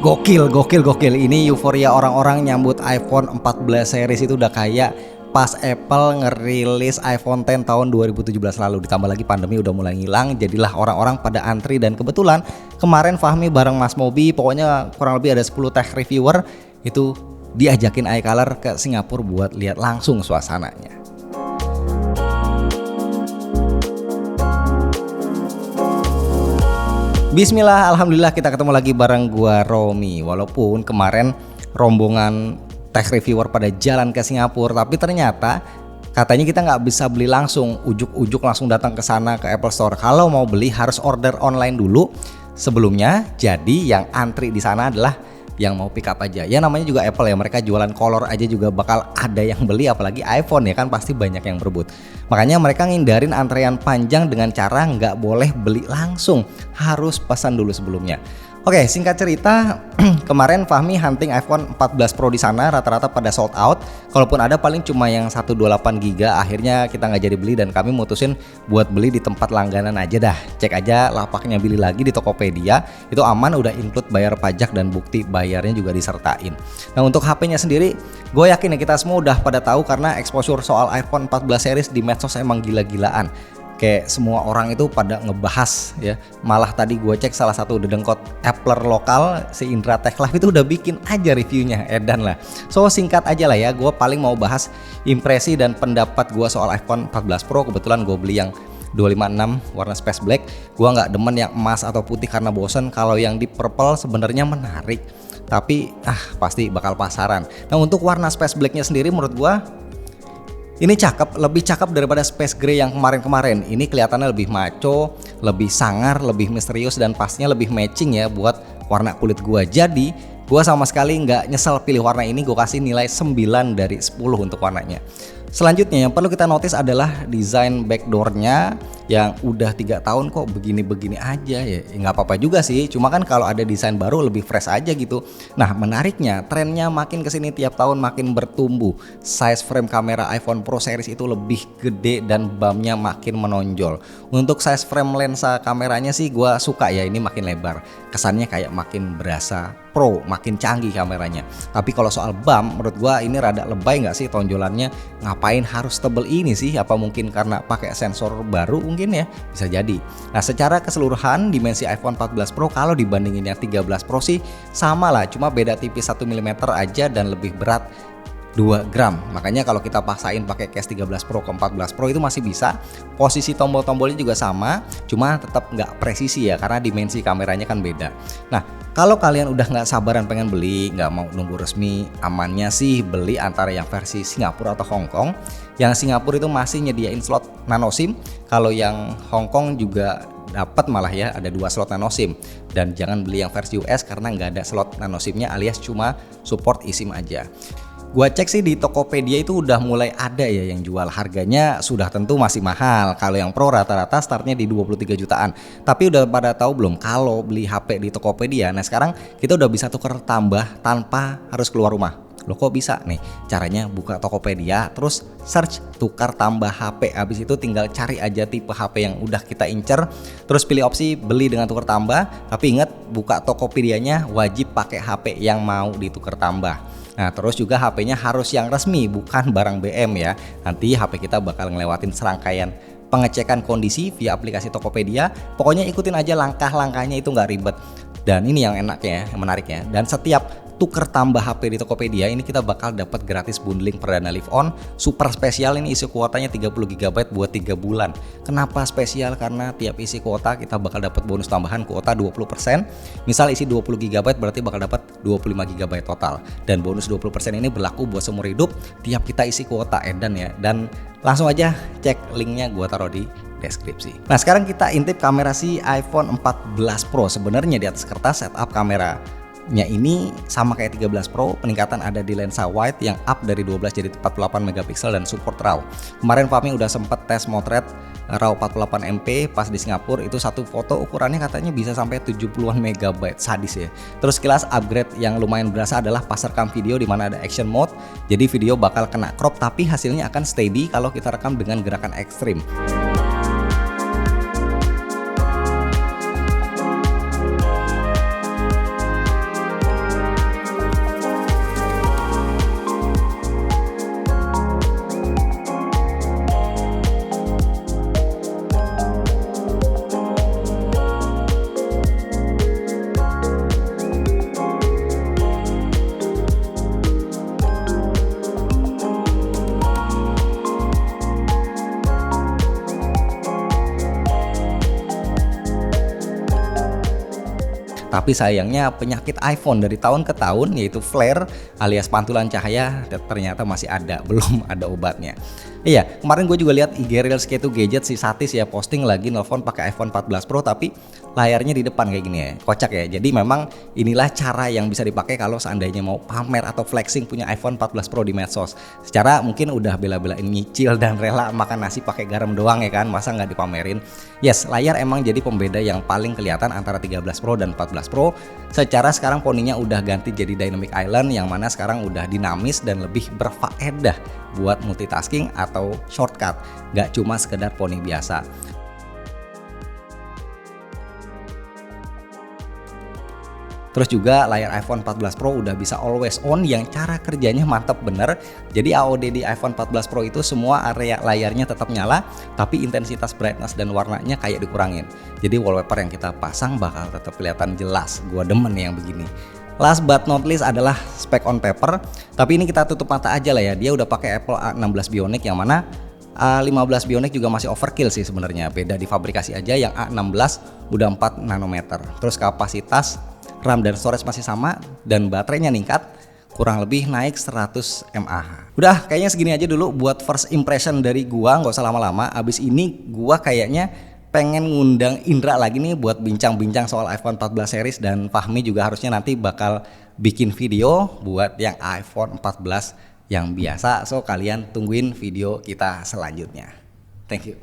Gokil. Ini euforia orang-orang nyambut iPhone 14 series itu udah kayak pas Apple ngerilis iPhone X tahun 2017 lalu. Ditambah lagi pandemi udah mulai ngilang, jadilah orang-orang pada antri. Dan kebetulan kemarin Fahmi bareng Mas Mobi, pokoknya kurang lebih ada 10 tech reviewer itu diajakin iColor ke Singapura buat lihat langsung suasananya. Bismillah, alhamdulillah kita ketemu lagi bareng gua Romi. Walaupun kemarin rombongan tech reviewer pada jalan ke Singapura, tapi ternyata katanya kita nggak bisa beli langsung, ujuk-ujuk langsung datang ke sana ke Apple Store. Kalau mau beli harus order online dulu sebelumnya. Jadi yang antri di sana adalah yang mau pick up aja. Ya namanya juga Apple ya, mereka jualan color aja juga bakal ada yang beli, apalagi iPhone ya kan pasti banyak yang berebut. Makanya mereka ngindarin antrean panjang dengan cara nggak boleh beli langsung, harus pesan dulu sebelumnya. Oke, singkat cerita, kemarin Fahmi hunting iPhone 14 Pro di sana rata-rata pada sold out. Kalaupun ada paling cuma yang 128GB. Akhirnya kita nggak jadi beli dan kami mutusin buat beli di tempat langganan aja dah. Cek aja lapaknya beli lagi di Tokopedia. Itu aman, udah include bayar pajak dan bukti bayarnya juga disertain. Nah untuk HP-nya sendiri, gue yakin ya kita semua udah pada tahu karena exposure soal iPhone 14 series di medsos emang gila-gilaan. Kayak semua orang itu pada ngebahas ya. Malah tadi gue cek salah satu dedengkot Appler lokal, si Indra Tech Live itu udah bikin aja reviewnya, edan lah. So singkat aja lah ya, gue paling mau bahas impresi dan pendapat gue soal iPhone 14 Pro. Kebetulan gue beli yang 256 warna space black. Gue gak demen yang emas atau putih karena bosen. Kalau yang di purple sebenarnya menarik, tapi pasti bakal pasaran. Nah untuk warna space blacknya sendiri menurut gue ini cakep, lebih cakep daripada Space Gray yang kemarin-kemarin. Ini kelihatannya lebih maco, lebih sangar, lebih misterius, dan pastinya lebih matching ya buat warna kulit gua. Jadi gua sama sekali nggak nyesel pilih warna ini, gua kasih nilai 9 dari 10 untuk warnanya. Selanjutnya yang perlu kita notice adalah desain backdoornya yang udah 3 tahun kok begini-begini aja ya. Nggak apa-apa juga sih, cuma kan kalau ada desain baru lebih fresh aja gitu. Nah menariknya trennya makin kesini tiap tahun makin bertumbuh. Size frame kamera iPhone Pro series itu lebih gede dan bumpnya makin menonjol. Untuk size frame lensa kameranya sih gue suka ya, ini makin lebar. Kesannya kayak makin berasa pro, makin canggih kameranya. Tapi kalau soal bump menurut gue ini rada lebay nggak sih tonjolannya? Ngapain harus tebel ini sih? Apa mungkin karena pakai sensor baru mungkin ya? Bisa jadi. Nah secara keseluruhan dimensi iPhone 14 Pro kalau dibandingin yang 13 Pro sih sama lah, cuma beda tipis 1 mm aja dan lebih berat 2 gram. Makanya kalau kita paksain pakai case 13 Pro ke 14 Pro itu masih bisa. Posisi tombol-tombolnya juga sama, cuma tetap nggak presisi ya karena dimensi kameranya kan beda. Nah kalau kalian udah nggak sabaran pengen beli, nggak mau nunggu resmi, amannya sih beli antara yang versi Singapura atau Hong Kong. Yang Singapura itu masih nyediain slot nano SIM, kalau yang Hong Kong juga dapat malah ya, ada 2 slot nano SIM. Dan jangan beli yang versi US karena nggak ada slot nano SIM-nya alias cuma support eSIM aja. Gua cek sih di Tokopedia itu udah mulai ada ya yang jual, harganya sudah tentu masih mahal. Kalau yang Pro rata-rata startnya di 23 jutaan. Tapi udah pada tahu belum kalau beli HP di Tokopedia, nah sekarang kita udah bisa tuker tambah tanpa harus keluar rumah. Loh kok bisa nih? Caranya buka Tokopedia, terus search tukar tambah HP. Habis itu tinggal cari aja tipe HP yang udah kita incer, terus pilih opsi beli dengan tukar tambah. Tapi ingat, buka Tokopedianya wajib pakai HP yang mau ditukar tambah. Nah terus juga HP-nya harus yang resmi, bukan barang BM ya. Nanti HP kita bakal ngelewatin serangkaian pengecekan kondisi via aplikasi Tokopedia. Pokoknya ikutin aja langkah-langkahnya, itu nggak ribet. Dan ini yang enaknya, yang menariknya. Dan setiap tuker tambah HP di Tokopedia ini kita bakal dapat gratis bundling perdana Live On super spesial. Ini isi kuotanya 30GB buat 3 bulan. Kenapa spesial? Karena tiap isi kuota kita bakal dapat bonus tambahan kuota 20%. Misal isi 20GB berarti bakal dapat 25GB total. Dan bonus 20% ini berlaku buat seumur hidup tiap kita isi kuota, edan ya. Dan langsung aja cek linknya gua taruh di deskripsi. Nah sekarang kita intip kamera si iPhone 14 Pro. Sebenarnya di atas kertas setup kameranya ini sama kayak 13 Pro, peningkatan ada di lensa wide yang up dari 12 jadi 48 megapiksel dan support RAW. Kemarin Fahmi udah sempet tes motret RAW 48MP pas di Singapura, itu satu foto ukurannya katanya bisa sampai 70-an megabyte, sadis ya. Terus sekilas upgrade yang lumayan berasa adalah pas rekam video di mana ada action mode, jadi video bakal kena crop tapi hasilnya akan steady kalau kita rekam dengan gerakan ekstrim. Tapi sayangnya penyakit iPhone dari tahun ke tahun, yaitu flare alias pantulan cahaya, ternyata masih ada, belum ada obatnya. Iya, kemarin gue juga lihat IG Reels K2 Gadget si Satis ya posting lagi nelfon pakai iPhone 14 Pro tapi layarnya di depan kayak gini ya, kocak ya. Jadi memang inilah cara yang bisa dipakai kalau seandainya mau pamer atau flexing punya iPhone 14 Pro di medsos. Secara mungkin udah bela-belain nyicil dan rela makan nasi pakai garam doang ya kan, masa nggak dipamerin. Yes, layar emang jadi pembeda yang paling kelihatan antara 13 Pro dan 14 Pro. Secara sekarang poninya udah ganti jadi Dynamic Island yang mana sekarang udah dinamis dan lebih berfaedah buat multitasking atau shortcut, nggak cuma sekedar poni biasa. Terus juga layar iPhone 14 Pro udah bisa always on yang cara kerjanya mantap bener. Jadi AOD di iPhone 14 Pro itu semua area layarnya tetap nyala, tapi intensitas brightness dan warnanya kayak dikurangin. Jadi wallpaper yang kita pasang bakal tetap kelihatan jelas. Gua demen yang begini. Last but not least adalah spek on paper. Tapi ini kita tutup mata aja lah ya. Dia udah pakai Apple A16 Bionic yang mana A15 Bionic juga masih overkill sih sebenarnya. Beda di fabrikasi aja, yang A16 udah 4 nanometer. Terus kapasitas RAM dan storage masih sama dan baterainya ningkat, kurang lebih naik 100 mAh. Udah, kayaknya segini aja dulu buat first impression dari gua, nggak usah lama-lama. Abis ini gua kayaknya pengen ngundang Indra lagi nih buat bincang-bincang soal iPhone 14 series, dan Fahmi juga harusnya nanti bakal bikin video buat yang iPhone 14 yang biasa. So kalian tungguin video kita selanjutnya. Thank you.